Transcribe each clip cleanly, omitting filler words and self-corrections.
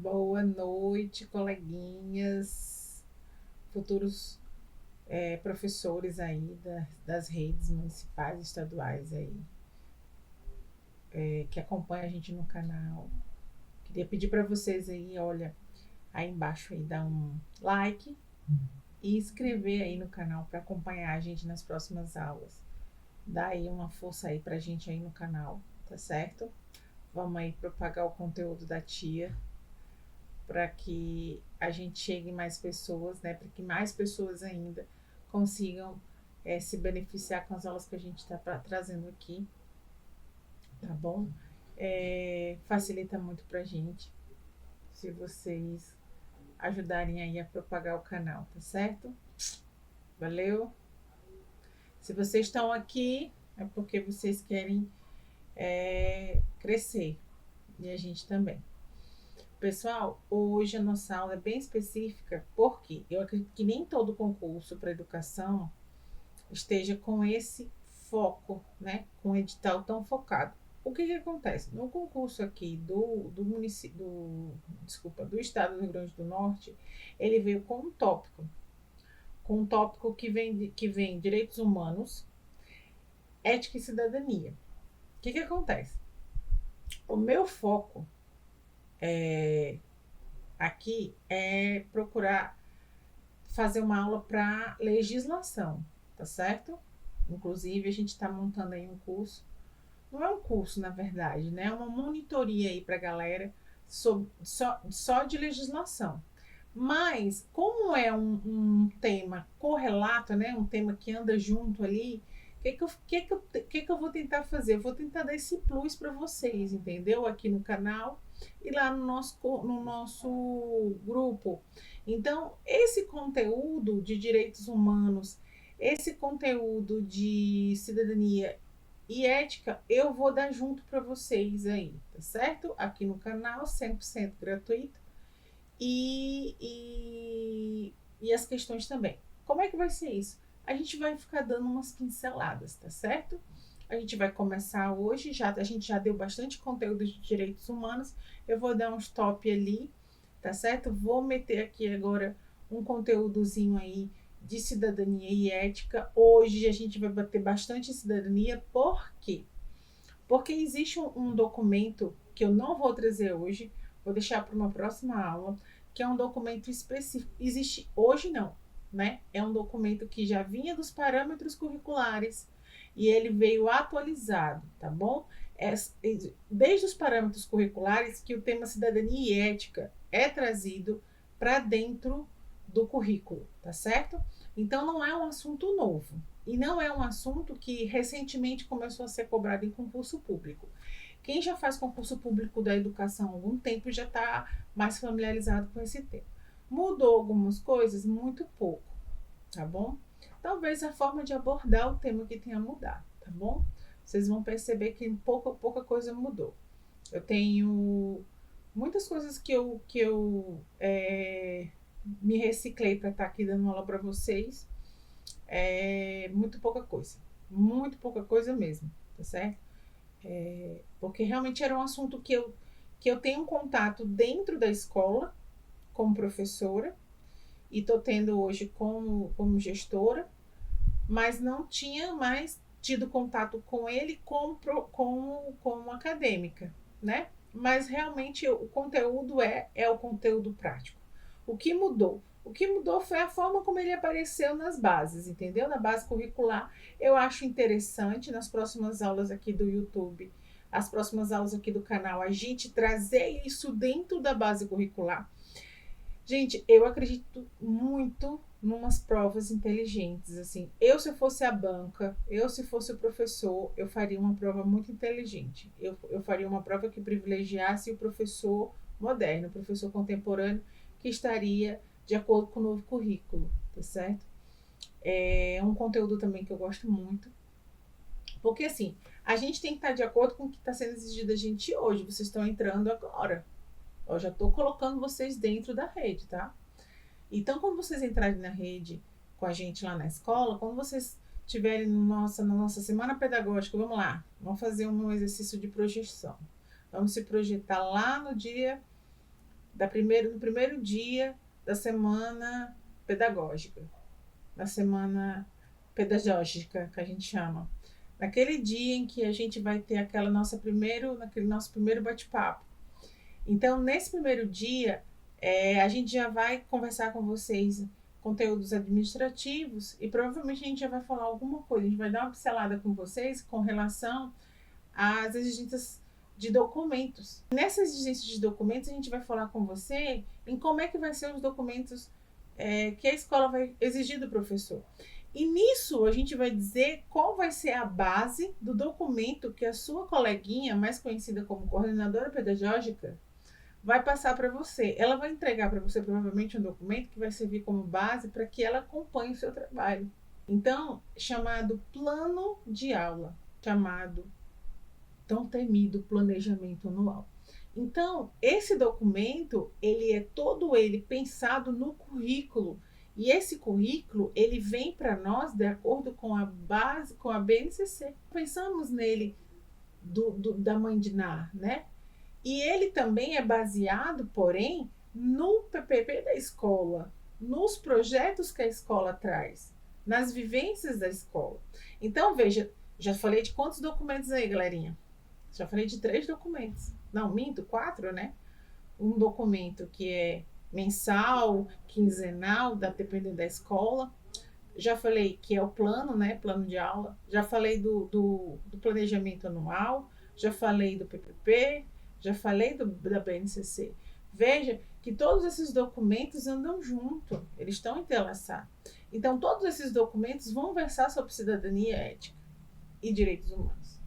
Boa noite, coleguinhas, futuros professores aí das redes municipais e estaduais aí, que acompanham a gente no canal. Queria pedir para vocês aí, olha, aí embaixo aí dar um like e inscrever aí no canal para acompanhar a gente nas próximas aulas. Dá aí uma força aí pra gente aí no canal, tá certo? Vamos aí propagar o conteúdo da tia para que a gente chegue em mais pessoas, né? Para que mais pessoas ainda consigam se beneficiar com as aulas que a gente está trazendo aqui, tá bom? Facilita muito para a gente se vocês ajudarem aí a propagar o canal, tá certo? Valeu! Se vocês estão aqui, é porque vocês querem crescer e a gente também. Pessoal, hoje a nossa aula é bem específica, porque eu acredito que nem todo concurso para educação esteja com esse foco, né? Com um edital tão focado. O que acontece? No concurso aqui do município, do estado do Rio Grande do Norte, ele veio com um tópico que vem direitos humanos, ética e cidadania. O que acontece? O meu foco aqui é procurar fazer uma aula para legislação, tá certo? Inclusive, a gente está montando aí um curso. Não é um curso, na verdade, né? É uma monitoria aí para a galera só de legislação. Mas, como é um tema correlato, né? Um tema que anda junto ali, o que eu vou tentar fazer? Eu vou tentar dar esse plus para vocês, entendeu? Aqui no canal e lá no nosso grupo. Então, esse conteúdo de direitos humanos, esse conteúdo de cidadania e ética, eu vou dar junto para vocês aí, tá certo? Aqui no canal, 100% gratuito. E as questões também. Como é que vai ser isso? A gente vai ficar dando umas pinceladas, tá certo? A gente vai começar hoje, a gente já deu bastante conteúdo de direitos humanos. Eu vou dar um stop ali, tá certo? Vou meter aqui agora um conteúdozinho aí de cidadania e ética. Hoje a gente vai bater bastante cidadania, por quê? Porque existe um documento que eu não vou trazer hoje, vou deixar para uma próxima aula, que é um documento específico. Existe hoje não, né? É um documento que já vinha dos parâmetros curriculares e ele veio atualizado, tá bom? Desde os parâmetros curriculares que o tema cidadania e ética é trazido para dentro do currículo, tá certo? Então não é um assunto novo e não é um assunto que recentemente começou a ser cobrado em concurso público. Quem já faz concurso público da educação há algum tempo já está mais familiarizado com esse tema. Mudou algumas coisas? Muito pouco, tá bom? Talvez a forma de abordar o tema que tenha mudado, tá bom? Vocês vão perceber que pouca coisa mudou. Eu tenho muitas coisas que eu me reciclei para estar aqui dando aula para vocês. Muito pouca coisa mesmo, tá certo? Porque realmente era um assunto que eu tenho um contato dentro da escola como professora e estou tendo hoje como gestora, mas não tinha mais tido contato com ele como acadêmica, né? Mas realmente o conteúdo é o conteúdo prático. O que mudou? O que mudou foi a forma como ele apareceu nas bases, entendeu? Na base curricular. Eu acho interessante nas próximas aulas aqui do YouTube, as próximas aulas aqui do canal, a gente trazer isso dentro da base curricular. Gente, eu acredito muito numas provas inteligentes, assim. Se eu fosse a banca, se fosse o professor, eu faria uma prova muito inteligente. Eu faria uma prova que privilegiasse o professor moderno, o professor contemporâneo, que estaria de acordo com o novo currículo, tá certo? É um conteúdo também que eu gosto muito. Porque, assim, a gente tem que estar de acordo com o que está sendo exigido da gente hoje. Vocês estão entrando agora. Eu já estou colocando vocês dentro da rede, tá? Então, quando vocês entrarem na rede com a gente lá na escola, quando vocês estiverem na nossa semana pedagógica, vamos lá, vamos fazer um exercício de projeção. Vamos se projetar lá no dia no primeiro dia da semana pedagógica, da semana pedagógica, que a gente chama. Naquele dia em que a gente vai ter naquele nosso primeiro bate-papo. Então, nesse primeiro dia, a gente já vai conversar com vocês conteúdos administrativos e provavelmente a gente já vai falar alguma coisa, a gente vai dar uma pincelada com vocês com relação às exigências de documentos. Nessas exigências de documentos, a gente vai falar com você em como é que vai ser os documentos que a escola vai exigir do professor. E nisso a gente vai dizer qual vai ser a base do documento que a sua coleguinha, mais conhecida como coordenadora pedagógica, vai passar para você. Ela vai entregar para você provavelmente um documento que vai servir como base para que ela acompanhe o seu trabalho. Então, chamado plano de aula, chamado tão temido planejamento anual. Então, esse documento, ele é todo ele pensado no currículo. E esse currículo, ele vem para nós de acordo com a base, com a BNCC. Pensamos nele da mãe de Ná, né? E ele também é baseado, porém, no PPP da escola, nos projetos que a escola traz, nas vivências da escola. Então, veja, já falei de quantos documentos aí, galerinha? Já falei de 3 documentos. Não, minto, 4, né? Um documento que é mensal, quinzenal, dependendo da escola. Já falei que é o plano, né? Plano de aula. Já falei do planejamento anual. Já falei do PPP. Já falei da BNCC. Veja que todos esses documentos andam junto. Eles estão entrelaçados. Então, todos esses documentos vão versar sobre cidadania, ética e direitos humanos.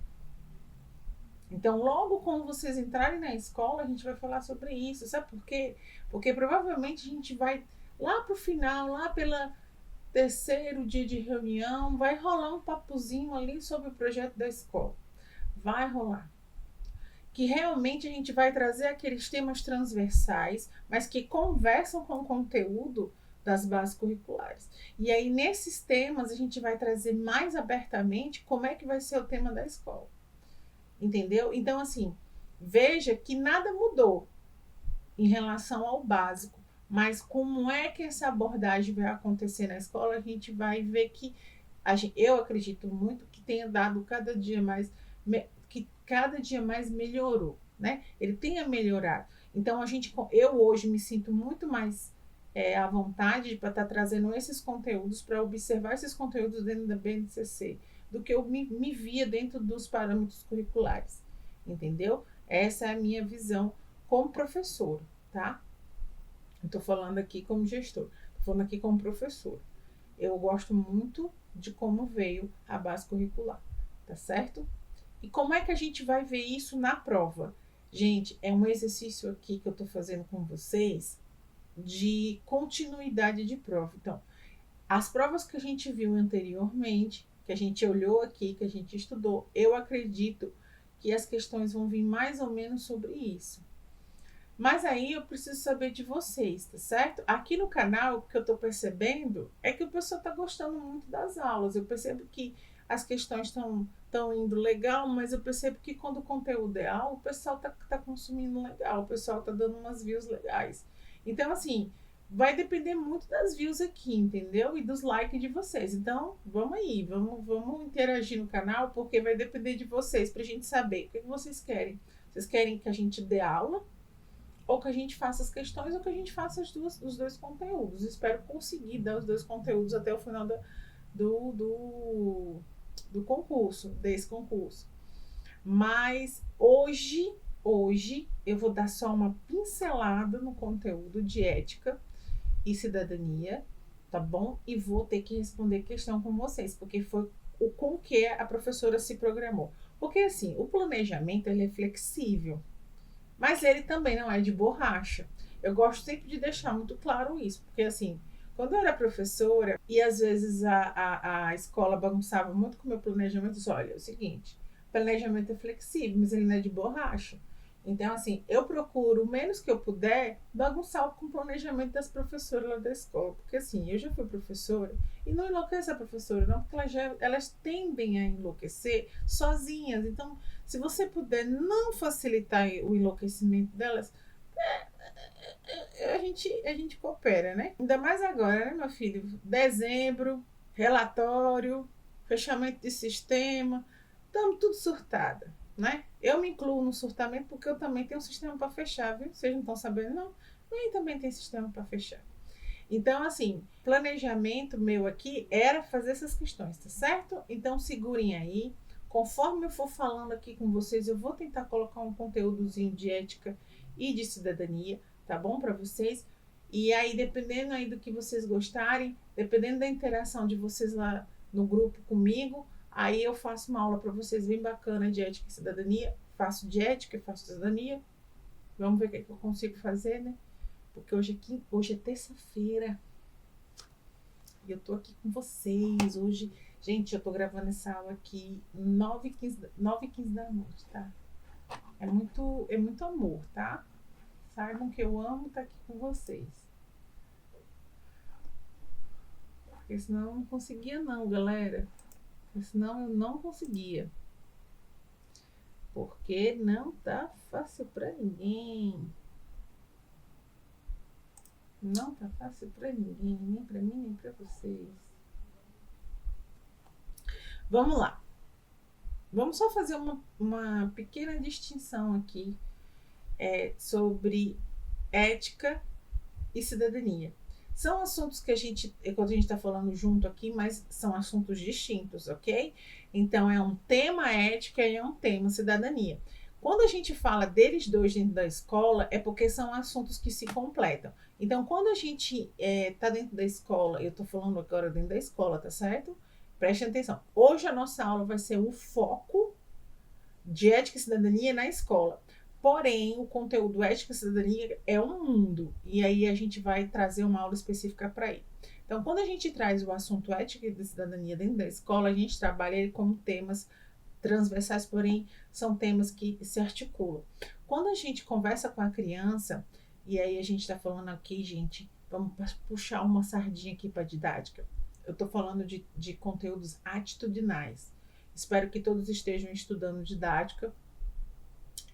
Então, logo quando vocês entrarem na escola, a gente vai falar sobre isso. Sabe por quê? Porque provavelmente a gente vai lá para o final, lá pela terceiro dia de reunião, vai rolar um papozinho ali sobre o projeto da escola. Vai rolar. Que realmente a gente vai trazer aqueles temas transversais, mas que conversam com o conteúdo das bases curriculares. E aí, nesses temas, a gente vai trazer mais abertamente como é que vai ser o tema da escola. Entendeu? Então, assim, veja que nada mudou em relação ao básico, mas como é que essa abordagem vai acontecer na escola, a gente vai ver que eu acredito muito que tenha dado cada dia mais, que cada dia mais melhorou, né? Ele tenha melhorado. Então, eu hoje me sinto muito mais à vontade para estar trazendo esses conteúdos, para observar esses conteúdos dentro da BNCC, do que eu me via dentro dos parâmetros curriculares, entendeu? Essa é a minha visão como professora, tá? Não estou falando aqui como gestor, estou falando aqui como professora. Eu gosto muito de como veio a base curricular, tá certo? E como é que a gente vai ver isso na prova? Gente, é um exercício aqui que eu estou fazendo com vocês de continuidade de prova. Então, as provas que a gente viu anteriormente, que a gente olhou aqui, que a gente estudou, eu acredito que as questões vão vir mais ou menos sobre isso. Mas aí eu preciso saber de vocês, tá certo? Aqui no canal, o que eu estou percebendo é que o pessoal está gostando muito das aulas. Eu percebo que as questões estão indo legal, mas eu percebo que quando o conteúdo é aula, o pessoal está consumindo legal, o pessoal está dando umas views legais. Então, assim, vai depender muito das views aqui, entendeu? E dos likes de vocês. Então, vamos aí, vamos interagir no canal, porque vai depender de vocês, pra gente saber o que vocês querem. Vocês querem que a gente dê aula, ou que a gente faça as questões, ou que a gente faça os dois conteúdos. Espero conseguir dar os 2 conteúdos até o final do concurso, desse concurso. Mas hoje eu vou dar só uma pincelada no conteúdo de ética e cidadania, tá bom? E vou ter que responder questão com vocês, porque foi o com que a professora se programou. Porque assim, o planejamento ele é flexível, mas ele também não é de borracha. Eu gosto sempre de deixar muito claro isso, porque assim, quando eu era professora e às vezes a escola bagunçava muito com o meu planejamento, eu disse, olha, é o seguinte, planejamento é flexível, mas ele não é de borracha. Então, assim, eu procuro o menos que eu puder bagunçar com o planejamento das professoras lá da escola. Porque, assim, eu já fui professora e não enlouquece a professora, não, porque elas tendem a enlouquecer sozinhas. Então, se você puder não facilitar o enlouquecimento delas, a gente coopera, né? Ainda mais agora, né, meu filho? Dezembro, relatório, fechamento de sistema, estamos tudo surtada, né? Eu me incluo no surtamento porque eu também tenho um sistema para fechar, viu? Vocês não estão sabendo, não? Eu também tenho sistema para fechar. Então, assim, planejamento meu aqui era fazer essas questões, tá certo? Então, segurem aí. Conforme eu for falando aqui com vocês, eu vou tentar colocar um conteúdozinho de ética e de cidadania, tá bom para vocês? E aí, dependendo aí do que vocês gostarem, dependendo da interação de vocês lá no grupo comigo, aí eu faço uma aula para vocês bem bacana de ética e cidadania. Faço de ética e faço cidadania. Vamos ver o que eu consigo fazer, né? Porque hoje é terça-feira e eu tô aqui com vocês. Hoje, gente, eu tô gravando essa aula aqui 9h15 da noite, tá? É muito amor, tá? Saibam que eu amo estar aqui com vocês. Porque senão eu não conseguia não, galera. Porque senão eu não conseguia. Porque não tá fácil pra ninguém. Não tá fácil pra ninguém, nem pra mim, nem pra vocês. Vamos lá. Vamos só fazer uma pequena distinção aqui sobre ética e cidadania. São assuntos que quando a gente está falando junto aqui, mas são assuntos distintos, ok? Então, é um tema ética e é um tema cidadania. Quando a gente fala deles dois dentro da escola, é porque são assuntos que se completam. Então, quando a gente está dentro da escola, eu estou falando agora dentro da escola, tá certo? Preste atenção. Hoje a nossa aula vai ser o foco de ética e cidadania na escola. Porém, o conteúdo ética e cidadania é um mundo. E aí a gente vai trazer uma aula específica para ele. Então, quando a gente traz o assunto ética e cidadania dentro da escola, a gente trabalha ele como temas transversais, porém são temas que se articulam. Quando a gente conversa com a criança, e aí a gente está falando aqui, gente, vamos puxar uma sardinha aqui para a didática. Eu estou falando de conteúdos atitudinais. Espero que todos estejam estudando didática.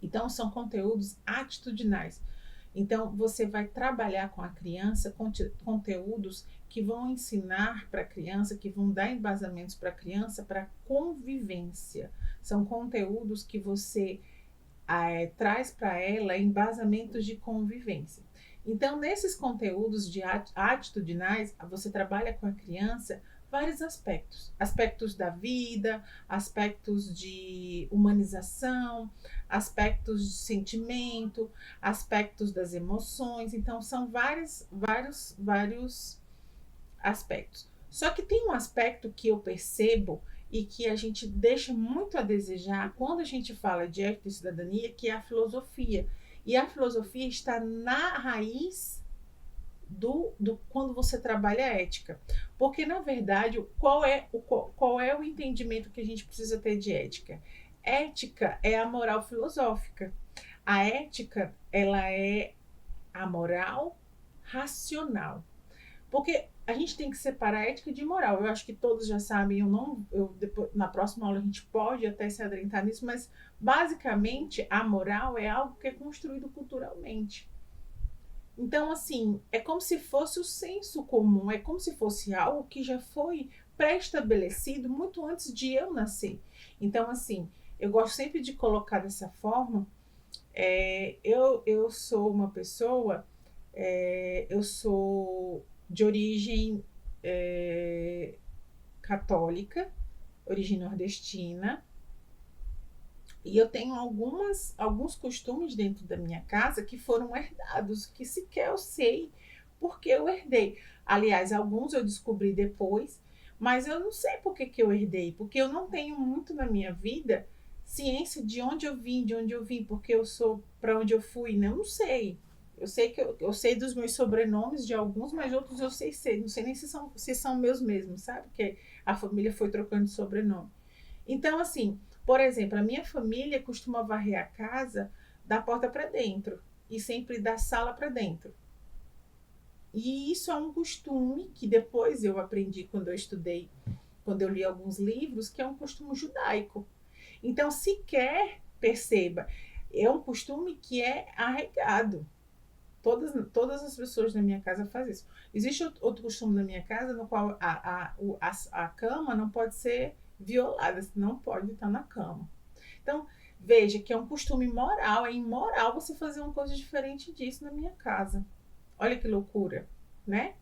Então, são conteúdos atitudinais. Então, você vai trabalhar com a criança conteúdos que vão ensinar para a criança, que vão dar embasamentos para a criança para convivência. São conteúdos que você traz para ela embasamentos de convivência. Então, nesses conteúdos de atitudinais, você trabalha com a criança vários aspectos. Aspectos da vida, aspectos de humanização, aspectos de sentimento, aspectos das emoções. Então, são vários aspectos. Só que tem um aspecto que eu percebo e que a gente deixa muito a desejar quando a gente fala de ética e cidadania, que é a filosofia. E a filosofia está na raiz do quando você trabalha a ética. Porque, na verdade, qual é o entendimento que a gente precisa ter de ética? Ética é a moral filosófica. A ética, ela é a moral racional. Porque a gente tem que separar ética de moral. Eu acho que todos já sabem, depois, na próxima aula a gente pode até se adentrar nisso, mas basicamente a moral é algo que é construído culturalmente. Então, assim, é como se fosse o senso comum, é como se fosse algo que já foi pré-estabelecido muito antes de eu nascer. Então, assim, eu gosto sempre de colocar dessa forma. Eu sou uma pessoa, eu sou de origem católica, origem nordestina, e eu tenho alguns costumes dentro da minha casa que foram herdados, que sequer eu sei porque eu herdei. Aliás, alguns eu descobri depois, mas eu não sei por que eu herdei, porque eu não tenho muito na minha vida ciência de onde eu vim, porque eu sou para onde eu fui, né? Eu não sei. Eu sei que eu sei dos meus sobrenomes de alguns, mas outros eu sei, não sei nem se são meus mesmos, sabe? Que a família foi trocando de sobrenome. Então, assim, por exemplo, a minha família costuma varrer a casa da porta para dentro e sempre da sala para dentro. E isso é um costume que depois eu aprendi quando eu estudei, quando eu li alguns livros, que é um costume judaico. Então, sequer perceba, é um costume que é arraigado. Todas as pessoas na minha casa fazem isso. Existe outro costume na minha casa no qual a cama não pode ser violada, você não pode estar na cama. Então, veja que é um costume moral, é imoral você fazer uma coisa diferente disso na minha casa. Olha que loucura, né?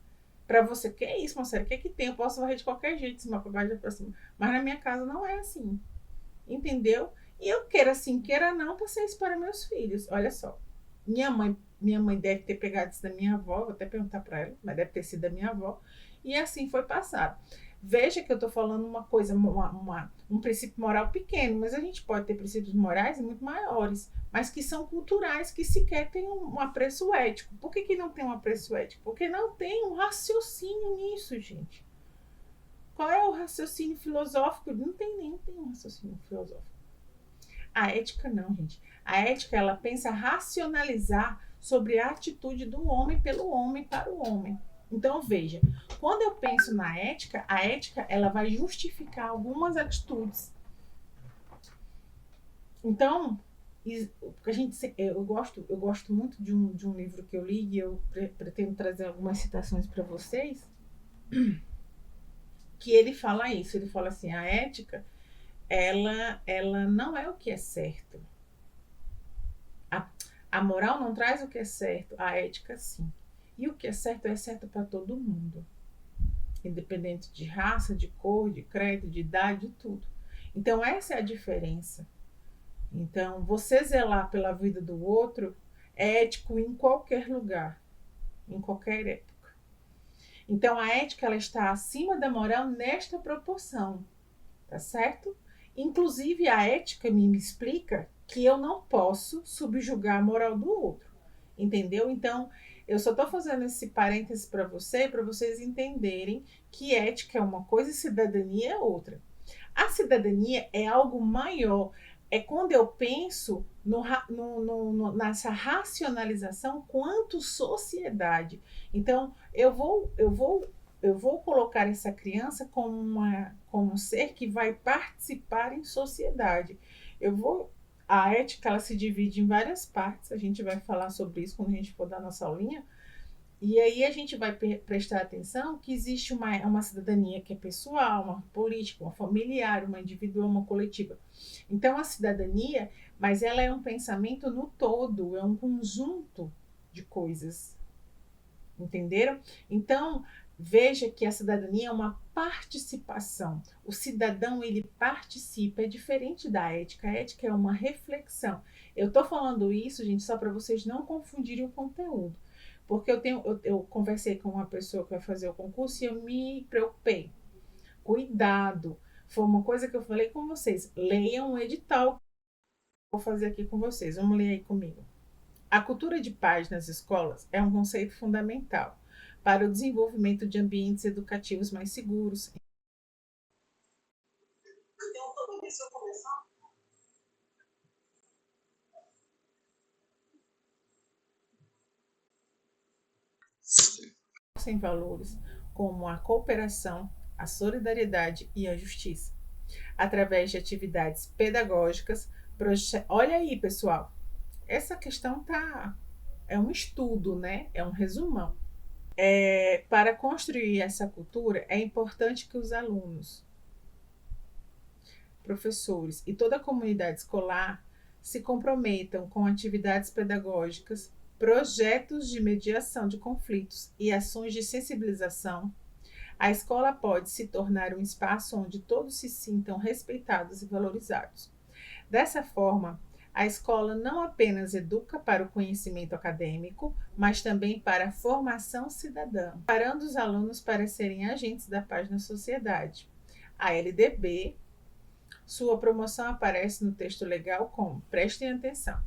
Pra você, que é isso, Marcelo? O que é que tem? Eu posso varrer de qualquer jeito, de cima pra baixo, pra cima. Mas na minha casa não é assim, entendeu? E eu queira assim, queira não, passei isso para meus filhos. Olha só, minha mãe deve ter pegado isso da minha avó, vou até perguntar para ela, mas deve ter sido da minha avó. E assim foi passado. Veja que eu estou falando uma coisa, um princípio moral pequeno, mas a gente pode ter princípios morais muito maiores, mas que são culturais, que sequer têm um apreço ético. Por que não tem um apreço ético? Porque não tem um raciocínio nisso, gente. Qual é o raciocínio filosófico? Não tem nem tem um raciocínio filosófico. A ética não, gente. A ética, ela pensa racionalizar sobre a atitude do homem pelo homem para o homem. Então, veja, quando eu penso na ética, a ética, ela vai justificar algumas atitudes. Então, eu gosto muito de um livro que eu li e eu pretendo trazer algumas citações para vocês, que ele fala isso, ele fala assim, a ética, ela não é o que é certo. A moral não traz o que é certo, a ética sim. E o que é certo para todo mundo, independente de raça, de cor, de credo, de idade, de tudo. Então essa é a diferença. Então você zelar pela vida do outro é ético em qualquer lugar, em qualquer época. Então a ética, ela está acima da moral nesta proporção, tá certo? Inclusive a ética me explica que eu não posso subjugar a moral do outro, entendeu? Então eu só estou fazendo esse parênteses para vocês entenderem que ética é uma coisa e cidadania é outra. A cidadania é algo maior, é quando eu penso nessa racionalização quanto sociedade. Então eu vou colocar essa criança como um ser que vai participar em sociedade. A ética, ela se divide em várias partes, a gente vai falar sobre isso quando a gente for dar nossa aulinha, e aí a gente vai prestar atenção que existe uma cidadania que é pessoal, uma política, uma familiar, uma individual, uma coletiva. Então a cidadania, mas ela é um pensamento no todo, é um conjunto de coisas, entenderam? Então veja que a cidadania é uma participação. O cidadão, ele participa, é diferente da ética. A ética é uma reflexão. Eu estou falando isso, gente, só para vocês não confundirem o conteúdo. Porque eu conversei com uma pessoa que vai fazer o concurso e eu me preocupei. Cuidado. Foi uma coisa que eu falei com vocês. Leiam o edital. Vou fazer aqui com vocês. Vamos ler aí comigo. A cultura de paz nas escolas é um conceito fundamental para o desenvolvimento de ambientes educativos mais seguros. Então, toda vez que eu começar. Sem valores como a cooperação, a solidariedade e a justiça, através de atividades pedagógicas. Olha aí, pessoal, essa questão é um estudo, né? É um resumão. Para construir essa cultura, é importante que os alunos, professores e toda a comunidade escolar se comprometam com atividades pedagógicas, projetos de mediação de conflitos e ações de sensibilização. A escola pode se tornar um espaço onde todos se sintam respeitados e valorizados. Dessa forma, a escola não apenas educa para o conhecimento acadêmico, mas também para a formação cidadã, preparando os alunos para serem agentes da paz na sociedade. A LDB, sua promoção aparece no texto legal como, prestem atenção.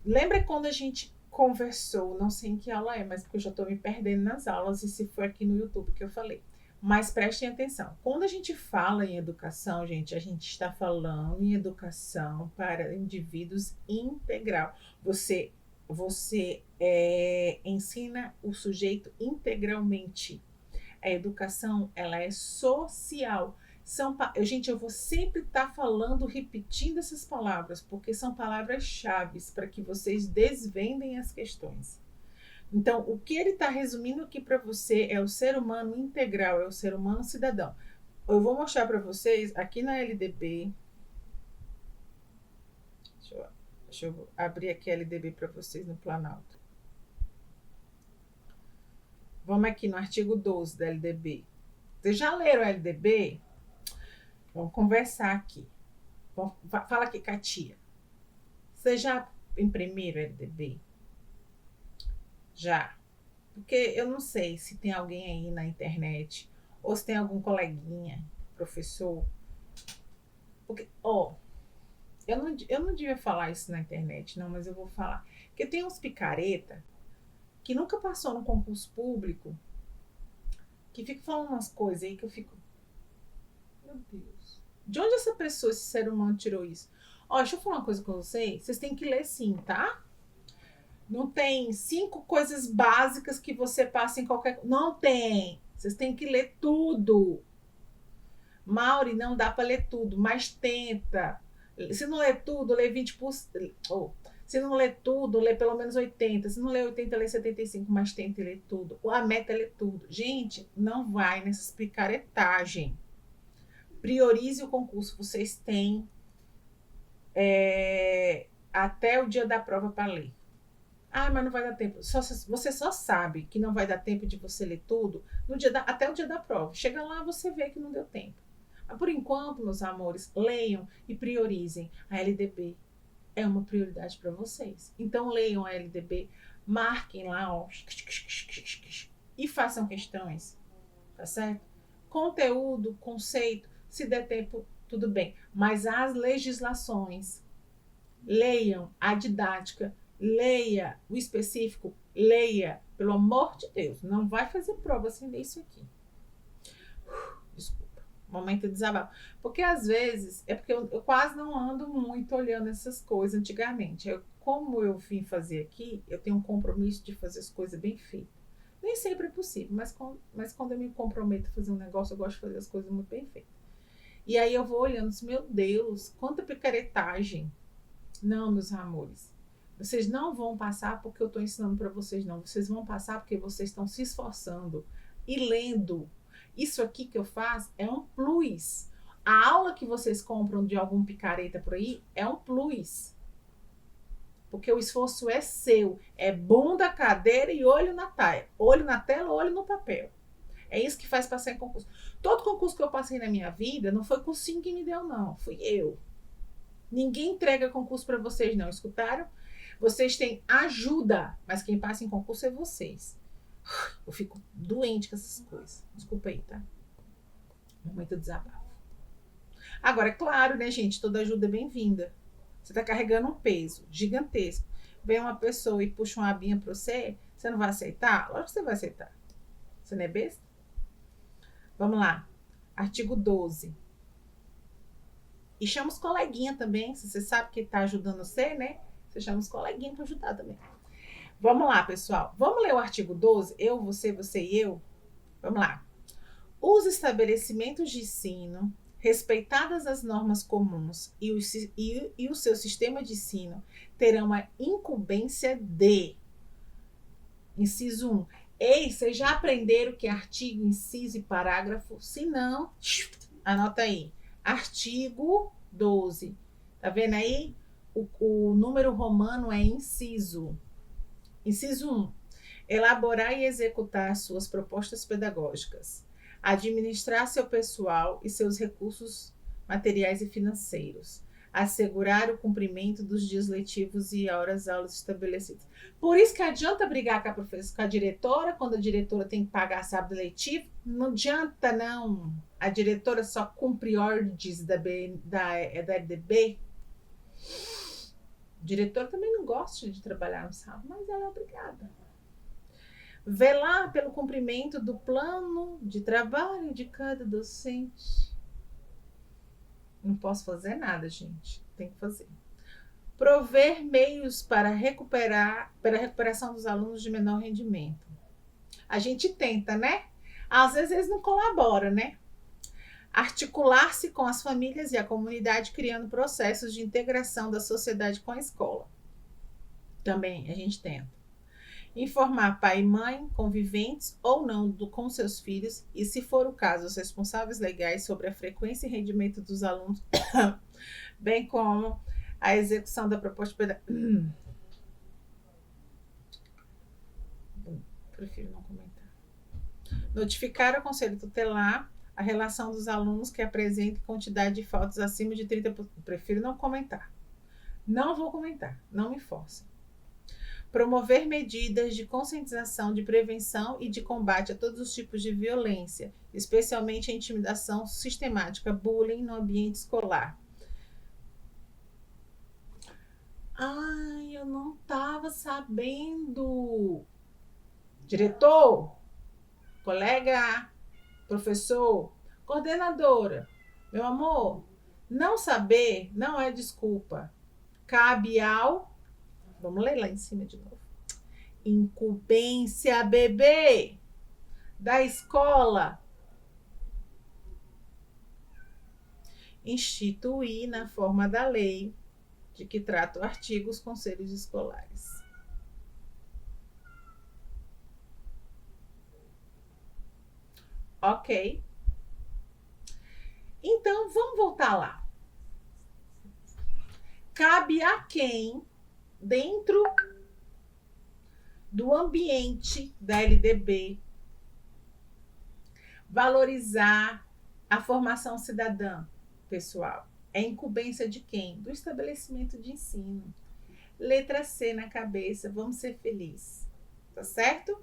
Lembra quando a gente conversou, não sei em que aula é, mas porque eu já estou me perdendo nas aulas e se foi aqui no YouTube que eu falei. Mas prestem atenção, quando a gente fala em educação, gente, a gente está falando em educação para indivíduos integral. Você ensina o sujeito integralmente. A educação, ela é social. Gente, eu vou sempre estar falando, repetindo essas palavras, porque são palavras-chave para que vocês desvendem as questões. Então, o que ele está resumindo aqui para você é o ser humano integral, é o ser humano cidadão. Eu vou mostrar para vocês aqui na LDB. Deixa eu abrir aqui a LDB para vocês no Planalto. Vamos aqui no artigo 12 da LDB. Vocês já leram a LDB? Vamos conversar aqui. Fala aqui, Katia. Vocês já imprimiram a LDB? Já. Porque eu não sei se tem alguém aí na internet ou se tem algum coleguinha, professor. Porque, eu não devia falar isso na internet, não, mas eu vou falar. Porque tem uns picareta que nunca passou no concurso público, que fica falando umas coisas aí que eu fico... Meu Deus. De onde essa pessoa, esse ser humano, tirou isso? Deixa eu falar uma coisa com vocês. Vocês têm que ler sim, tá? Não tem 5 coisas básicas que você passa em qualquer... Não tem. Vocês têm que ler tudo. Mauri, não dá para ler tudo, mas tenta. Se não ler tudo, lê 20%. Se não ler tudo, lê pelo menos 80%. Se não ler 80%, lê 75%, mas tenta ler tudo. A meta é ler tudo. Gente, não vai nessas picaretagens. Priorize o concurso. Vocês têm até o dia da prova para ler. Mas não vai dar tempo. Você só sabe que não vai dar tempo de você ler tudo até o dia da prova. Chega lá, você vê que não deu tempo. Mas por enquanto, meus amores, leiam e priorizem. A LDB é uma prioridade para vocês. Então, leiam a LDB, marquem lá, e façam questões. Tá certo? Conteúdo, conceito, se der tempo, tudo bem. Mas as legislações, leiam a didática, leia o específico, leia, pelo amor de Deus, não vai fazer prova sem ler isso aqui. Desculpa, momento de desabafo. Porque às vezes, é porque eu quase não ando muito olhando essas coisas antigamente. Como eu vim fazer aqui, eu tenho um compromisso de fazer as coisas bem feitas. Nem sempre é possível, mas quando eu me comprometo a fazer um negócio, eu gosto de fazer as coisas muito bem feitas. E aí eu vou olhando assim, meu Deus, quanta picaretagem. Não, meus amores. Vocês não vão passar porque eu estou ensinando para vocês, não. Vocês vão passar porque vocês estão se esforçando e lendo. Isso aqui que eu faço é um plus. A aula que vocês compram de algum picareta por aí é um plus. Porque o esforço é seu. É bunda, cadeira e olho na tela. Olho na tela, olho no papel. É isso que faz passar em concurso. Todo concurso que eu passei na minha vida não foi cursinho que me deu, não. Fui eu. Ninguém entrega concurso para vocês, não. Escutaram? Vocês têm ajuda, mas quem passa em concurso é vocês. Eu fico doente com essas coisas. Desculpa aí, tá? Momento de desabafo. Agora, é claro, né, gente? Toda ajuda é bem-vinda. Você tá carregando um peso gigantesco. Vem uma pessoa e puxa uma abinha para você, você não vai aceitar? Lógico que você vai aceitar. Você não é besta? Vamos lá. Artigo 12. E chama os coleguinhas também. Se você sabe que tá ajudando você, né? Você chama os coleguinhas para ajudar também. Vamos lá, pessoal. Vamos ler o artigo 12? Eu, você e eu? Vamos lá. Os estabelecimentos de ensino, respeitadas as normas comuns e o seu sistema de ensino, terão a incumbência de... Inciso 1. Ei, vocês já aprenderam que é artigo, inciso e parágrafo? Se não, anota aí. Artigo 12. Tá vendo aí? O número romano é inciso. Inciso 1. Elaborar e executar suas propostas pedagógicas. Administrar seu pessoal e seus recursos materiais e financeiros. Assegurar o cumprimento dos dias letivos e horas-aulas estabelecidas. Por isso que adianta brigar com a diretora, quando a diretora tem que pagar sábado letivo? Não adianta, não. A diretora só cumpre ordens da LDB. O diretor também não gosta de trabalhar no sábado, mas ela é obrigada. Velar pelo cumprimento do plano de trabalho de cada docente. Não posso fazer nada, gente. Tem que fazer. Prover meios para a recuperação dos alunos de menor rendimento. A gente tenta, né? Às vezes eles não colaboram, né? Articular-se com as famílias e a comunidade, criando processos de integração da sociedade com a escola. Também a gente tenta. Informar pai e mãe, conviventes ou não com seus filhos, e, se for o caso, os responsáveis legais sobre a frequência e rendimento dos alunos, bem como a execução da proposta pedagógica. Prefiro não comentar. Notificar ao Conselho Tutelar a relação dos alunos que apresentem quantidade de faltas acima de 30%. Prefiro não comentar. Não vou comentar, não me forcem. Promover medidas de conscientização, de prevenção e de combate a todos os tipos de violência, especialmente a intimidação sistemática, bullying no ambiente escolar. Ai, eu não estava sabendo. Diretor, colega, professor, coordenadora, meu amor, não saber não é desculpa. Cabe ao... Vamos ler lá em cima de novo. Incumbência, bebê, da escola. Instituir, na forma da lei de que trata o artigo, os conselhos escolares. Ok? Então, vamos voltar lá. Cabe a quem, dentro do ambiente da LDB, valorizar a formação cidadã, pessoal. É incumbência de quem? Do estabelecimento de ensino. Letra C na cabeça, vamos ser felizes. Tá certo?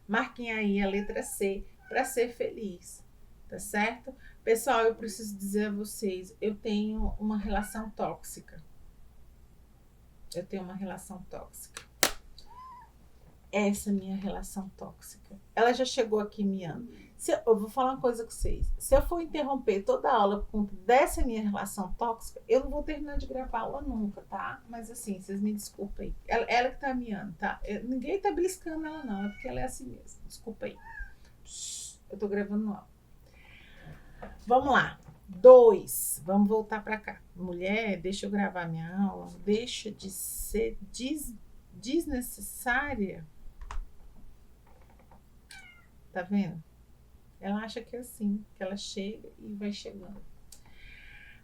Marquem aí a letra C para ser feliz. Tá certo? Pessoal, eu preciso dizer a vocês, eu tenho uma relação tóxica. Eu tenho uma relação tóxica. Essa minha relação tóxica. Ela já chegou aqui me amando. Eu vou falar uma coisa com vocês. Se eu for interromper toda a aula por conta dessa minha relação tóxica, eu não vou terminar de gravar a aula nunca, tá? Mas assim, vocês me desculpem aí. Ela que tá miando, tá? Ninguém tá beliscando ela, não. É porque ela é assim mesmo. Desculpa aí. Eu tô gravando aula. Vamos lá. 2. Vamos voltar pra cá. Mulher, deixa eu gravar minha aula. Deixa de ser desnecessária. Tá vendo? Ela acha que é assim, que ela chega e vai chegando.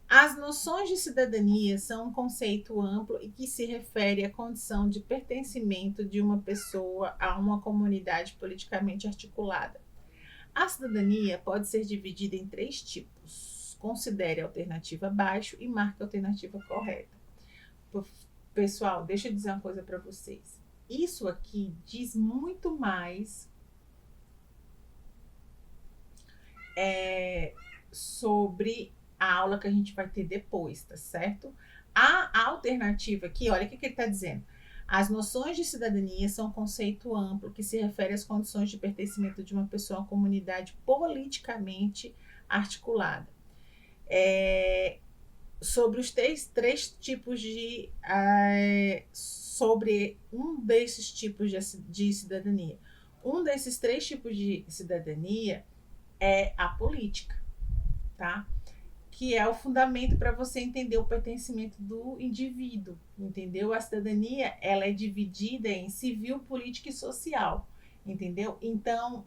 As noções de cidadania são um conceito amplo e que se refere à condição de pertencimento de uma pessoa a uma comunidade politicamente articulada. A cidadania pode ser dividida em 3 tipos. Considere a alternativa abaixo e marque a alternativa correta. Pessoal, deixa eu dizer uma coisa para vocês. Isso aqui diz muito mais sobre a aula que a gente vai ter depois, tá certo? A alternativa aqui, olha o que ele está dizendo. As noções de cidadania são um conceito amplo que se refere às condições de pertencimento de uma pessoa a uma comunidade politicamente articulada. Sobre os três tipos de... sobre um desses tipos de cidadania. Um desses 3 tipos de cidadania é a política, tá? Que é o fundamento para você entender o pertencimento do indivíduo, entendeu? A cidadania, ela é dividida em civil, política e social, entendeu? Então,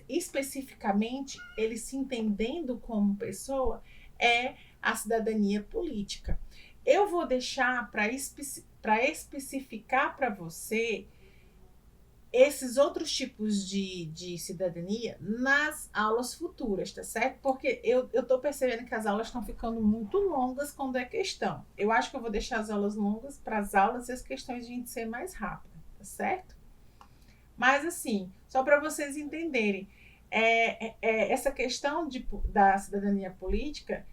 especificamente, ele se entendendo como pessoa, é a cidadania política. Eu vou deixar para especificar para você esses outros tipos de cidadania nas aulas futuras, tá certo? Porque eu tô percebendo que as aulas estão ficando muito longas quando é questão. Eu acho que eu vou deixar as aulas longas para as aulas e as questões de a gente ser mais rápida, tá certo? Mas assim, só para vocês entenderem, essa questão da cidadania política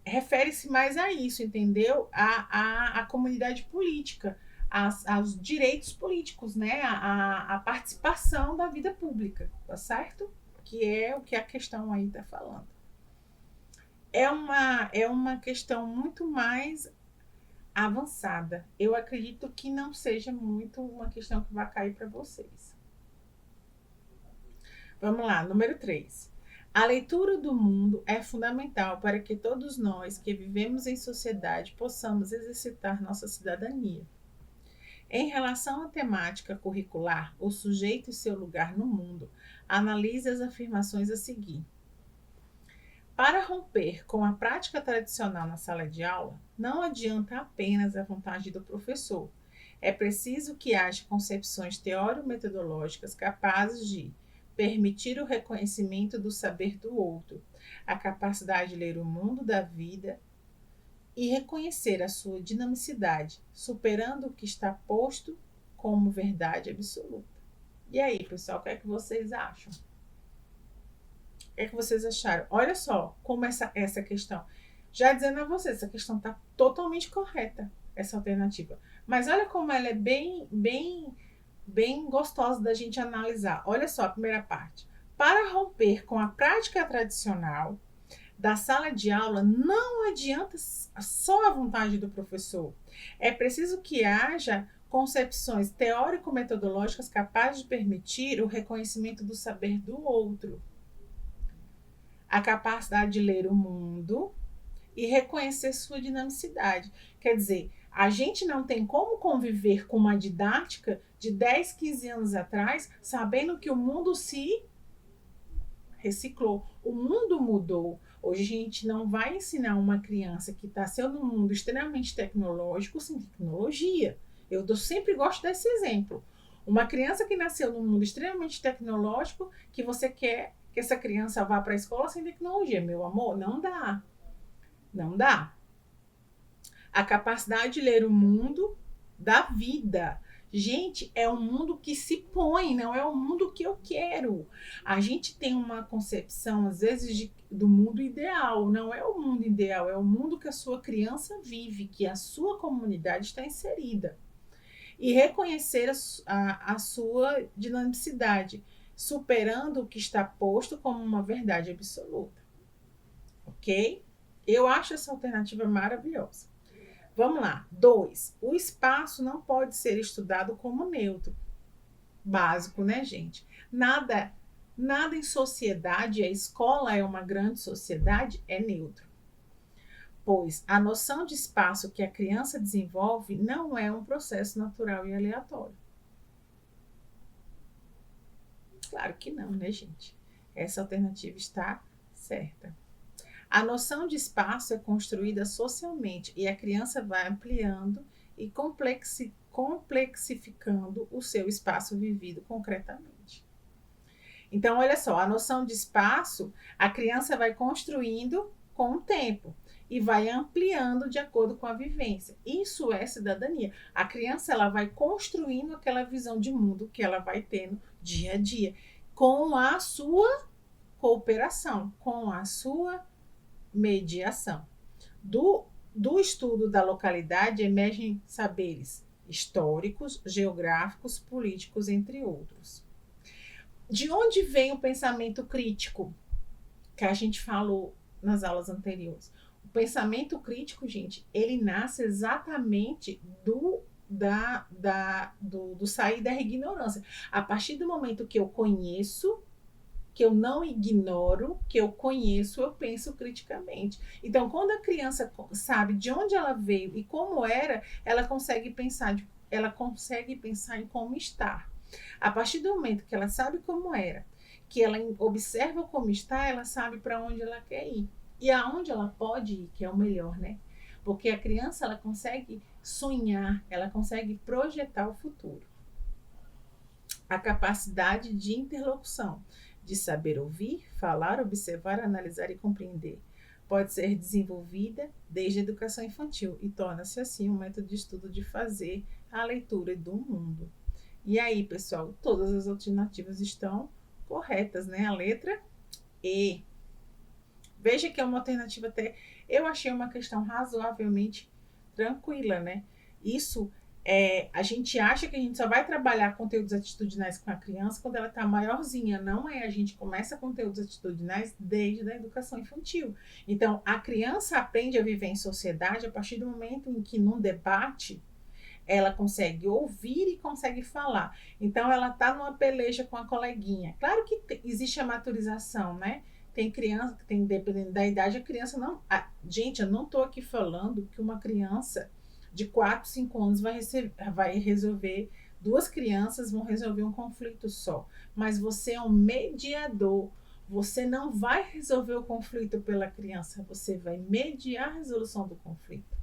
refere-se mais a isso, entendeu? A comunidade política, aos direitos políticos, né? A participação da vida pública, tá certo? Que é o que a questão aí está falando. É uma questão muito mais avançada. Eu acredito que não seja muito uma questão que vai cair para vocês. Vamos lá, número 3. A leitura do mundo é fundamental para que todos nós que vivemos em sociedade possamos exercitar nossa cidadania. Em relação à temática curricular, o sujeito e seu lugar no mundo, analise as afirmações a seguir. Para romper com a prática tradicional na sala de aula, não adianta apenas a vontade do professor. É preciso que haja concepções teórico-metodológicas capazes de permitir o reconhecimento do saber do outro, a capacidade de ler o mundo da vida e reconhecer a sua dinamicidade, superando o que está posto como verdade absoluta. E aí, pessoal, o que é que vocês acham? O que é que vocês acharam? Olha só como essa questão. Já dizendo a vocês, essa questão está totalmente correta, essa alternativa. Mas olha como ela é bem gostosa da gente analisar. Olha só a primeira parte. Para romper com a prática tradicional da sala de aula, não adianta só a vontade do professor. É preciso que haja concepções teórico-metodológicas capazes de permitir o reconhecimento do saber do outro, a capacidade de ler o mundo e reconhecer sua dinamicidade. Quer dizer, a gente não tem como conviver com uma didática de 10, 15 anos atrás, sabendo que o mundo se reciclou, o mundo mudou. Hoje a gente não vai ensinar uma criança que está sendo um mundo extremamente tecnológico sem tecnologia. Eu sempre gosto desse exemplo. Uma criança que nasceu num mundo extremamente tecnológico, que você quer que essa criança vá para a escola sem tecnologia, meu amor, não dá. Não dá. A capacidade de ler o mundo da vida. Gente, é um mundo que se põe, não é o mundo que eu quero. A gente tem uma concepção, às vezes, do mundo ideal. Não é o mundo ideal, é o mundo que a sua criança vive, que a sua comunidade está inserida. E reconhecer a sua dinamicidade, superando o que está posto como uma verdade absoluta. Ok? Eu acho essa alternativa maravilhosa. Vamos lá. 2. O espaço não pode ser estudado como neutro. Básico, né, gente? Nada em sociedade, a escola é uma grande sociedade, é neutro. Pois a noção de espaço que a criança desenvolve não é um processo natural e aleatório. Claro que não, né, gente? Essa alternativa está certa. A noção de espaço é construída socialmente e a criança vai ampliando e complexificando o seu espaço vivido concretamente. Então, olha só, a noção de espaço, a criança vai construindo com o tempo e vai ampliando de acordo com a vivência. Isso é cidadania. A criança ela vai construindo aquela visão de mundo que ela vai tendo dia a dia, com a sua cooperação, com a sua mediação. Do estudo da localidade emergem saberes históricos, geográficos, políticos, entre outros. De onde vem o pensamento crítico que a gente falou nas aulas anteriores? O pensamento crítico, gente, ele nasce exatamente do sair da ignorância. A partir do momento que eu conheço, que eu não ignoro, que eu conheço, eu penso criticamente. Então, quando a criança sabe de onde ela veio e como era, ela consegue pensar em como estar. A partir do momento que ela sabe como era, que ela observa como está, ela sabe para onde ela quer ir. E aonde ela pode ir, que é o melhor, né? Porque a criança, ela consegue sonhar, ela consegue projetar o futuro. A capacidade de interlocução, de saber ouvir, falar, observar, analisar e compreender, pode ser desenvolvida desde a educação infantil e torna-se assim um método de estudo de fazer a leitura do mundo. E aí, pessoal, todas as alternativas estão corretas, né? A letra E. Veja que é uma alternativa até, eu achei uma questão razoavelmente tranquila, né? Isso a gente acha que a gente só vai trabalhar conteúdos atitudinais com a criança quando ela está maiorzinha. Não é, a gente começa conteúdos atitudinais desde a educação infantil. Então, a criança aprende a viver em sociedade a partir do momento em que, num debate, ela consegue ouvir e consegue falar. Então, ela está numa peleja com a coleguinha. Claro que existe a maturização, né? Tem criança que tem, dependendo da idade, a criança não. Gente, eu não estou aqui falando que uma criança de 4, 5 anos vai resolver, duas crianças vão resolver um conflito só. Mas você é um mediador. Você não vai resolver o conflito pela criança, você vai mediar a resolução do conflito.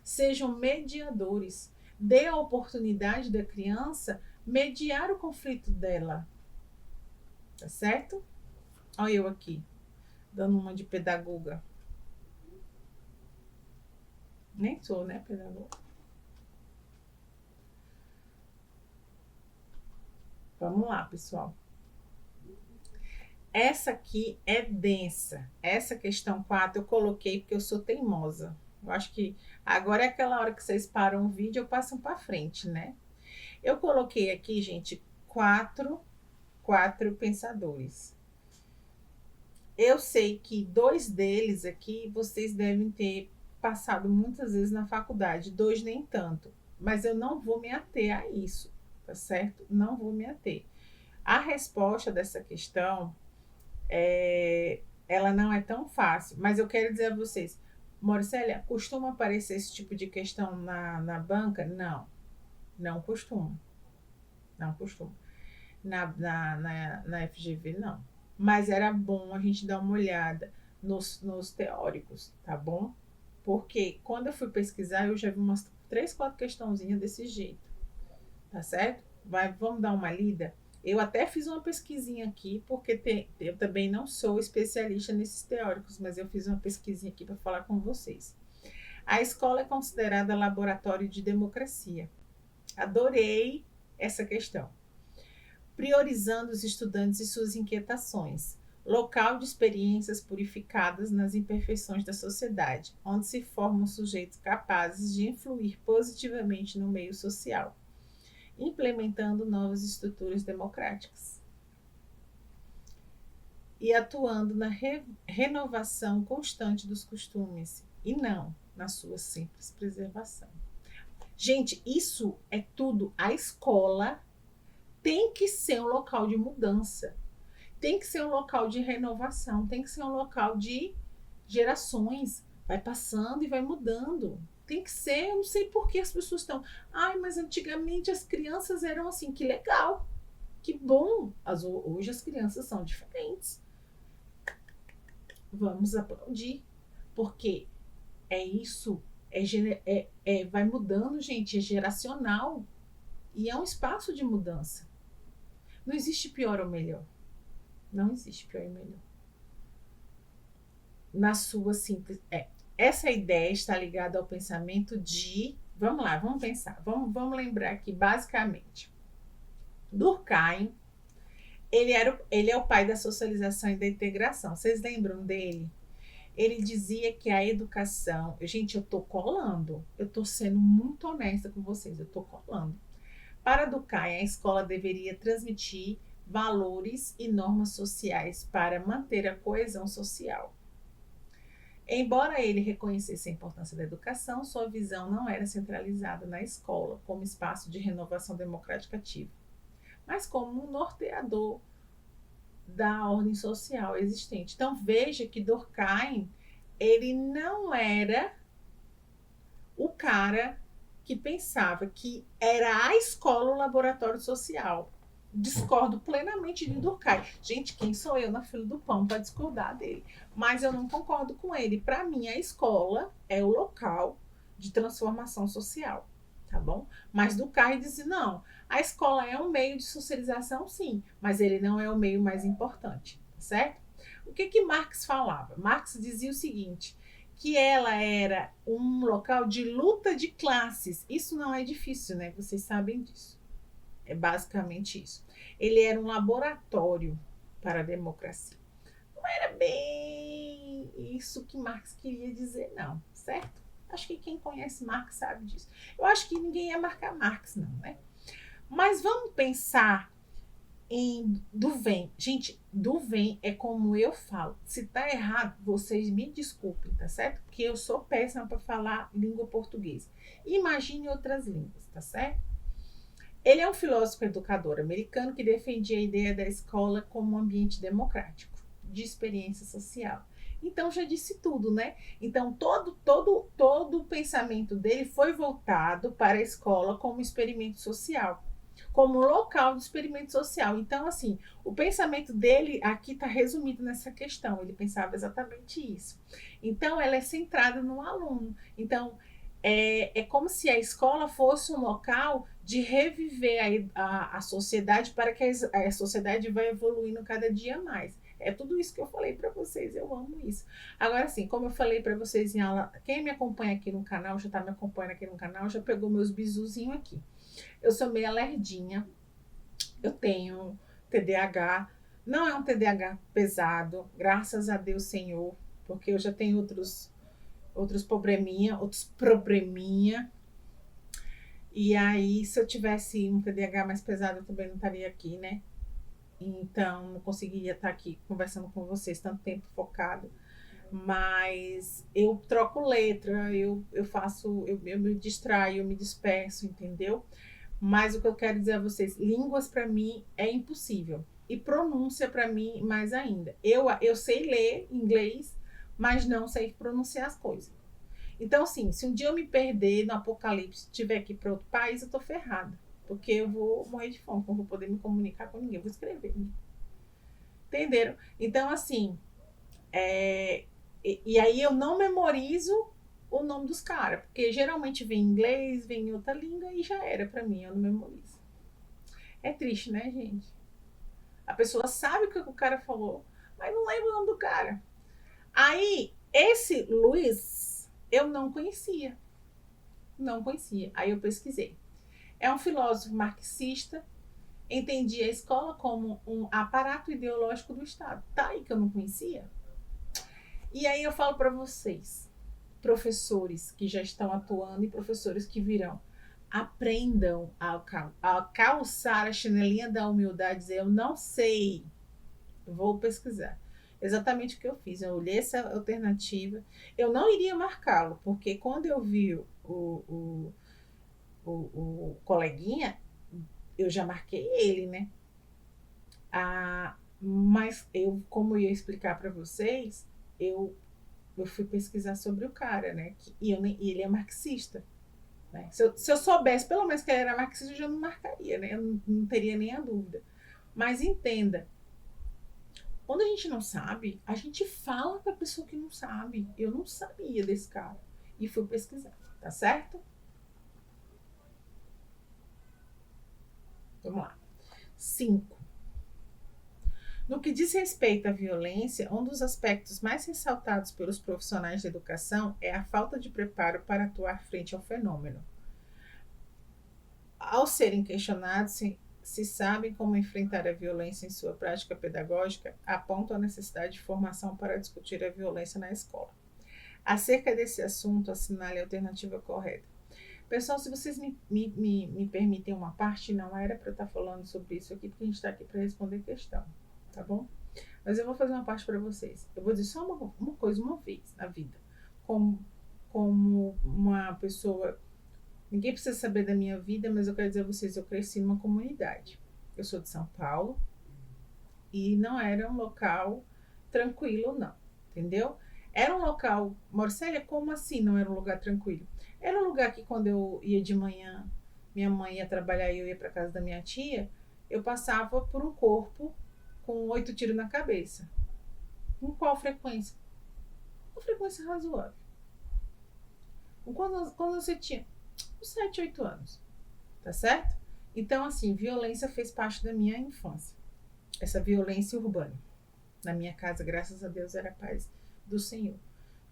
Sejam mediadores. Dê a oportunidade da criança mediar o conflito dela. Tá certo? Olha eu aqui, dando uma de pedagoga. Nem sou, né, pedagoga? Vamos lá, pessoal. Essa aqui é densa. Essa questão 4 eu coloquei porque eu sou teimosa. Eu acho que agora é aquela hora que vocês param o vídeo, eu passo para frente, né? Eu coloquei aqui, gente, quatro pensadores. Eu sei que 2 deles aqui vocês devem ter passado muitas vezes na faculdade, 2 nem tanto. Mas eu não vou me ater a isso, tá certo? Não vou me ater. A resposta dessa questão ela não é tão fácil, mas eu quero dizer a vocês, Moricélia, costuma aparecer esse tipo de questão na banca? Não, não costuma. Não costuma. Na FGV, não. Mas era bom a gente dar uma olhada nos teóricos, tá bom? Porque quando eu fui pesquisar, eu já vi umas 3, 4 questãozinhas desse jeito, tá certo? Vamos dar uma lida? Eu até fiz uma pesquisinha aqui, porque eu também não sou especialista nesses teóricos, mas eu fiz uma pesquisinha aqui para falar com vocês. A escola é considerada laboratório de democracia. Adorei essa questão. Priorizando os estudantes e suas inquietações. Local de experiências purificadas nas imperfeições da sociedade, onde se formam sujeitos capazes de influir positivamente no meio social, implementando novas estruturas democráticas e atuando na renovação constante dos costumes e não na sua simples preservação. Gente, isso é tudo. A escola tem que ser um local de mudança, tem que ser um local de renovação, tem que ser um local de gerações. Vai passando e vai mudando. Tem que ser, eu não sei por que as pessoas estão. Ai, mas antigamente as crianças eram assim, que legal, que bom. Hoje as crianças são diferentes. Vamos aplaudir, porque é isso, vai mudando, gente, é geracional e é um espaço de mudança. Não existe pior ou melhor. Não existe pior ou melhor. Na sua simples. Essa ideia está ligada ao pensamento de. Vamos lá, vamos pensar. Vamos lembrar aqui, basicamente. Durkheim, ele é o pai da socialização e da integração. Vocês lembram dele? Ele dizia que a educação. Gente, eu estou colando. Eu estou sendo muito honesta com vocês. Eu estou colando. Para Durkheim, a escola deveria transmitir valores e normas sociais para manter a coesão social. Embora ele reconhecesse a importância da educação, sua visão não era centralizada na escola como espaço de renovação democrática ativa, mas como um norteador da ordem social existente. Então veja que Durkheim, ele não era o cara que pensava que era a escola o laboratório social. Discordo plenamente de Durkheim. Gente, quem sou eu na fila do pão para discordar dele? Mas eu não concordo com ele. Para mim, a escola é o local de transformação social, tá bom? Mas Durkheim disse, não, a escola é um meio de socialização, sim, mas ele não é o meio mais importante, certo? O que Marx falava? Marx dizia o seguinte, que ela era um local de luta de classes. Isso não é difícil, né? Vocês sabem disso. É basicamente isso. Ele era um laboratório para a democracia. Não era bem isso que Marx queria dizer, não, certo? Acho que quem conhece Marx sabe disso. Eu acho que ninguém ia marcar Marx, não, né? Mas vamos pensar em Duven. Gente, Duven é como eu falo. Se tá errado, vocês me desculpem, tá certo? Porque eu sou péssima para falar língua portuguesa. Imagine outras línguas, tá certo? Ele é um filósofo educador americano que defendia a ideia da escola como um ambiente democrático. de experiência social. Então já disse tudo, né? Então todo o pensamento dele foi voltado para a escola como experimento social, como local de experimento social. Então, assim, o pensamento dele aqui está resumido nessa questão. Ele pensava exatamente isso. Então, ela é centrada no aluno. Então, é como se a escola fosse um local de reviver a sociedade para que a sociedade vá evoluindo cada dia mais. É tudo isso que eu falei para vocês, eu amo isso. Agora, assim, como eu falei para vocês em aula, quem me acompanha aqui no canal, já está me acompanhando aqui no canal, já pegou meus bisuzinhos aqui. Eu sou meio lerdinha, eu tenho TDAH, não é um TDAH pesado, graças a Deus, Senhor, porque eu já tenho outros probleminha. E aí, se eu tivesse um TDAH mais pesado, eu também não estaria aqui, né? Então, não conseguiria estar aqui conversando com vocês tanto tempo focado. Mas eu troco letra, eu faço, eu me distraio, eu me disperso, entendeu? Mas o que eu quero dizer a vocês, línguas para mim é impossível. E pronúncia para mim mais ainda. Eu sei ler inglês, mas não sei pronunciar as coisas. Então, assim, se um dia eu me perder no apocalipse, estiver aqui para outro país, eu tô ferrada. Porque eu vou morrer de fome, não vou poder me comunicar com ninguém, eu vou escrever. Entenderam? Então, assim, e aí eu não memorizo o nome dos caras, porque geralmente vem em inglês, vem em outra língua e já era pra mim, eu não memorizo. É triste, né, gente? A pessoa sabe o que o cara falou, mas não lembra o nome do cara. Aí, esse Luiz, eu não conhecia. Não conhecia. Aí eu pesquisei. É um filósofo marxista, entendia a escola como um aparato ideológico do Estado. Tá aí que eu não conhecia. E aí eu falo para vocês, professores que já estão atuando e professores que virão, aprendam a calçar a chinelinha da humildade, dizer, eu não sei, vou pesquisar. Exatamente o que eu fiz, eu olhei essa alternativa, eu não iria marcá-lo, porque quando eu vi o coleguinha, eu já marquei ele, né? Mas eu, como eu ia explicar para vocês, eu fui pesquisar sobre o cara, né? E ele é marxista. Né? Se eu soubesse, pelo menos, que ele era marxista, eu já não marcaria, né? Eu não teria nem a dúvida. Mas entenda, quando a gente não sabe, a gente fala para a pessoa que não sabe. Eu não sabia desse cara. E fui pesquisar, tá certo? Vamos lá. 5. No que diz respeito à violência, um dos aspectos mais ressaltados pelos profissionais de educação é a falta de preparo para atuar frente ao fenômeno. Ao serem questionados se sabem como enfrentar a violência em sua prática pedagógica, apontam a necessidade de formação para discutir a violência na escola. Acerca desse assunto, assinale a alternativa correta. Pessoal, se vocês me permitem uma parte, não era para eu estar falando sobre isso aqui, porque a gente está aqui para responder questão. Tá bom? Mas eu vou fazer uma parte para vocês. Eu vou dizer só uma coisa uma vez na vida. Como uma pessoa... Ninguém precisa saber da minha vida, mas eu quero dizer a vocês, eu cresci numa comunidade. Eu sou de São Paulo e não era um local tranquilo, não. Entendeu? Era um local... Morcélia, como assim não era um lugar tranquilo? Era um lugar que quando eu ia de manhã, minha mãe ia trabalhar e eu ia para casa da minha tia, eu passava por um corpo com 8 tiros na cabeça. Com qual frequência? Uma frequência razoável. Quando você tinha uns 7, 8 anos. Tá certo? Então, assim, violência fez parte da minha infância. Essa violência urbana. Na minha casa, graças a Deus, era a paz do Senhor.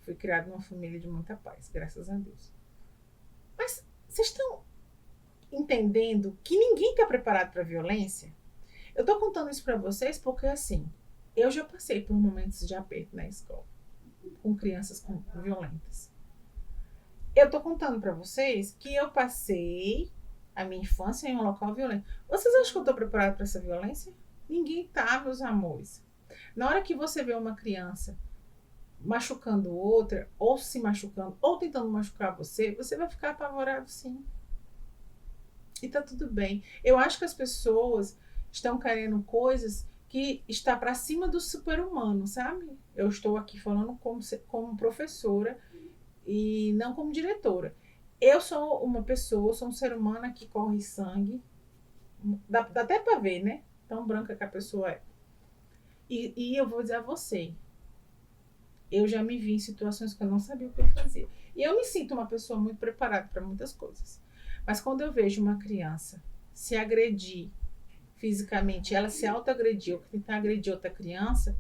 Fui criado numa família de muita paz, graças a Deus. Mas vocês estão entendendo que ninguém está preparado para a violência? Eu tô contando isso para vocês porque, assim, eu já passei por momentos de aperto na escola, com crianças violentas. Eu tô contando para vocês que eu passei a minha infância em um local violento. Vocês acham que eu tô preparada para essa violência? Ninguém tá, meus amores. Na hora que você vê uma criança machucando outra, ou se machucando, ou tentando machucar você, você vai ficar apavorado, sim. E tá tudo bem. Eu acho que as pessoas estão querendo coisas que está para cima do super-humano, sabe? Eu estou aqui falando como professora e não como diretora. Eu sou uma pessoa, sou um ser humano que corre sangue, dá até para ver, né? Tão branca que a pessoa é. E eu vou dizer a você, eu já me vi em situações que eu não sabia o que eu fazia. E eu me sinto uma pessoa muito preparada para muitas coisas. Mas quando eu vejo uma criança se agredir fisicamente, ela se autoagredir ou tentar agredir outra criança,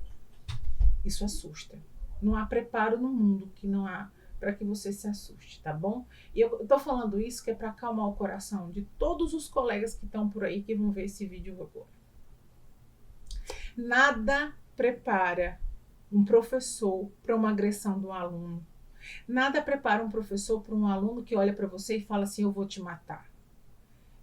isso assusta. Não há preparo no mundo que não há para que você se assuste, tá bom? E eu tô falando isso que é para acalmar o coração de todos os colegas que estão por aí que vão ver esse vídeo agora. Nada prepara um professor para uma agressão do aluno. Nada prepara um professor para um aluno que olha para você e fala assim, eu vou te matar.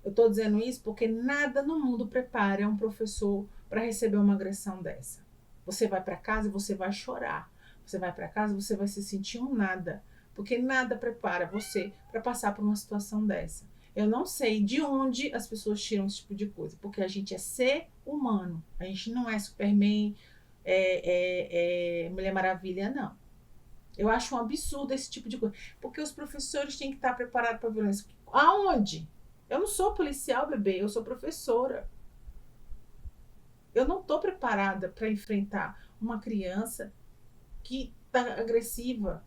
Eu estou dizendo isso porque nada no mundo prepara um professor para receber uma agressão dessa. Você vai para casa e você vai chorar. Você vai para casa e você vai se sentir um nada. Porque nada prepara você para passar por uma situação dessa. Eu não sei de onde as pessoas tiram esse tipo de coisa. Porque a gente é ser humano. A gente não é Superman, Mulher Maravilha, não. Eu acho um absurdo esse tipo de coisa. Porque os professores têm que estar preparados para a violência. Aonde? Eu não sou policial, bebê, eu sou professora. Eu não estou preparada para enfrentar uma criança que está agressiva.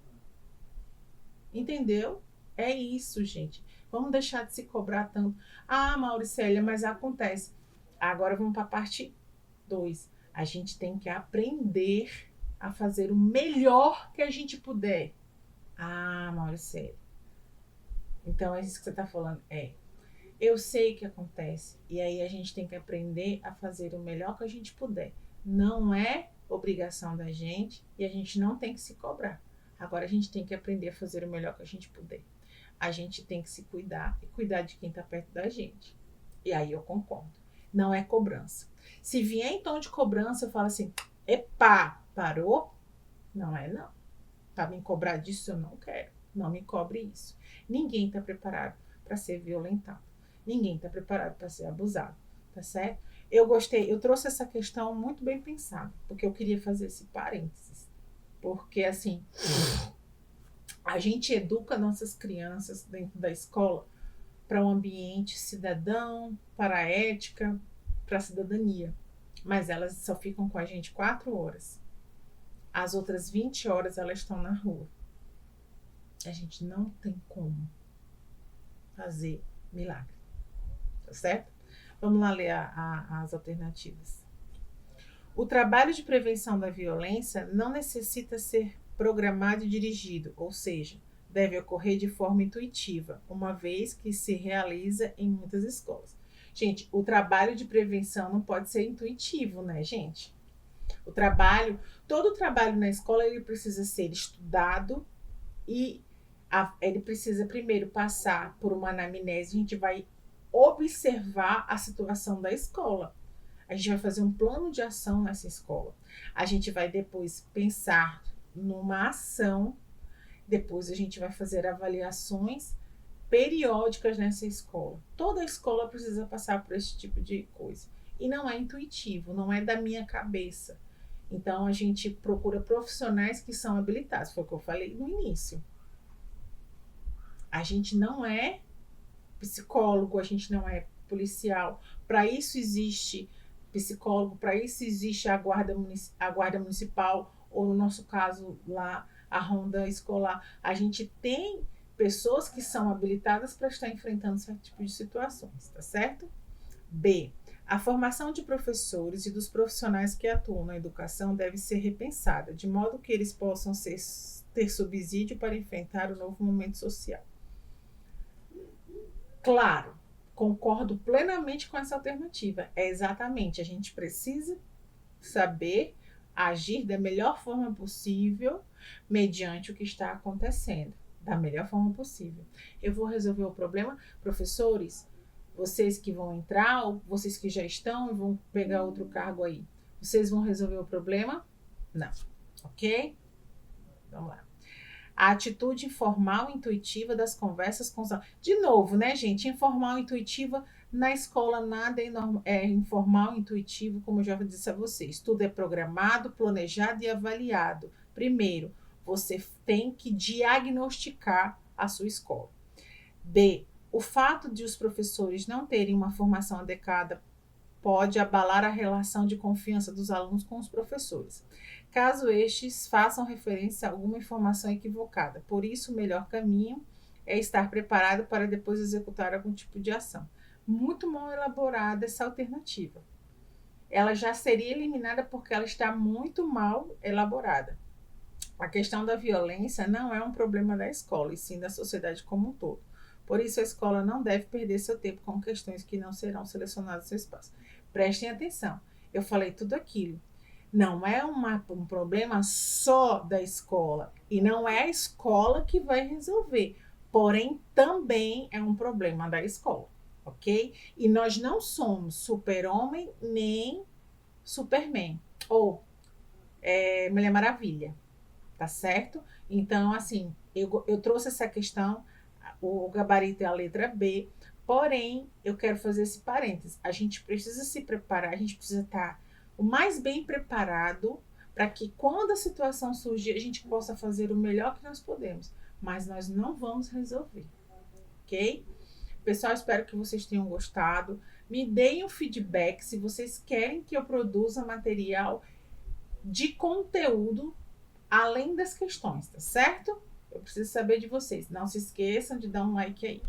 Entendeu? É isso, gente. Vamos deixar de se cobrar tanto. Ah, Mauricélia, mas acontece. Agora vamos para a parte 2. A gente tem que aprender a fazer o melhor que a gente puder. Ah, Mauricélia. Então é isso que você está falando. Eu sei que acontece. E aí a gente tem que aprender a fazer o melhor que a gente puder. Não é obrigação da gente e a gente não tem que se cobrar. Agora a gente tem que aprender a fazer o melhor que a gente puder. A gente tem que se cuidar e cuidar de quem está perto da gente. E aí eu concordo. Não é cobrança. Se vier em tom de cobrança, eu falo assim, epá, parou? Não é não. Tá me cobrar disso? Eu não quero. Não me cobre isso. Ninguém está preparado para ser violentado. Ninguém está preparado para ser abusado, tá certo? Eu gostei, eu trouxe essa questão muito bem pensada, porque eu queria fazer esse parênteses. Porque, assim, a gente educa nossas crianças dentro da escola para um ambiente cidadão, para a ética, para a cidadania. Mas elas só ficam com a gente 4 horas. As outras 20 horas elas estão na rua. A gente não tem como fazer milagre. Tá certo? Vamos lá ler as alternativas. O trabalho de prevenção da violência não necessita ser programado e dirigido, ou seja, deve ocorrer de forma intuitiva, uma vez que se realiza em muitas escolas. Gente, o trabalho de prevenção não pode ser intuitivo, né, gente? Todo o trabalho na escola, ele precisa ser estudado e ele precisa primeiro passar por uma anamnese. A gente vai observar a situação da escola. A gente vai fazer um plano de ação nessa escola. A gente vai depois pensar numa ação. Depois a gente vai fazer avaliações periódicas nessa escola. Toda escola precisa passar por esse tipo de coisa. E não é intuitivo, não é da minha cabeça. Então a gente procura profissionais que são habilitados. Foi o que eu falei no início. A gente não é psicólogo, a gente não é policial. Para isso existe psicólogo, para isso existe a guarda municipal, ou no nosso caso lá, a ronda escolar. A gente tem pessoas que são habilitadas para estar enfrentando certo tipo de situações, tá certo? B. A formação de professores e dos profissionais que atuam na educação deve ser repensada, de modo que eles possam ter subsídio para enfrentar o novo momento social. Claro, concordo plenamente com essa alternativa. É exatamente, a gente precisa saber agir da melhor forma possível mediante o que está acontecendo, da melhor forma possível. Eu vou resolver o problema, professores, vocês que vão entrar, ou vocês que já estão e vão pegar outro cargo aí, vocês vão resolver o problema? Não, ok? Vamos lá. A atitude informal e intuitiva das conversas com os alunos. De novo, né, gente? Informal e intuitiva Na escola, nada é informal, intuitivo, como eu já disse a vocês. Tudo é programado, planejado e avaliado. Primeiro, você tem que diagnosticar a sua escola. B, o fato de os professores não terem uma formação adequada pode abalar a relação de confiança dos alunos com os professores, caso estes façam referência a alguma informação equivocada. Por isso, o melhor caminho é estar preparado para depois executar algum tipo de ação. Muito mal elaborada essa alternativa. Ela já seria eliminada porque ela está muito mal elaborada. A questão da violência não é um problema da escola, e sim da sociedade como um todo. Por isso, a escola não deve perder seu tempo com questões que não serão selecionadas no seu espaço. Prestem atenção, eu falei tudo aquilo. Não é um problema só da escola, e não é a escola que vai resolver, porém também é um problema da escola, ok? E nós não somos super-homem nem Superman, ou Mulher Maravilha, tá certo? Então, assim, eu trouxe essa questão, o gabarito é a letra B, porém, eu quero fazer esse parênteses. A gente precisa se preparar, a gente precisa estar o mais bem preparado para que quando a situação surgir, a gente possa fazer o melhor que nós podemos. Mas nós não vamos resolver, ok? Pessoal, espero que vocês tenham gostado. Me deem um feedback se vocês querem que eu produza material de conteúdo além das questões, tá certo? Eu preciso saber de vocês. Não se esqueçam de dar um like aí.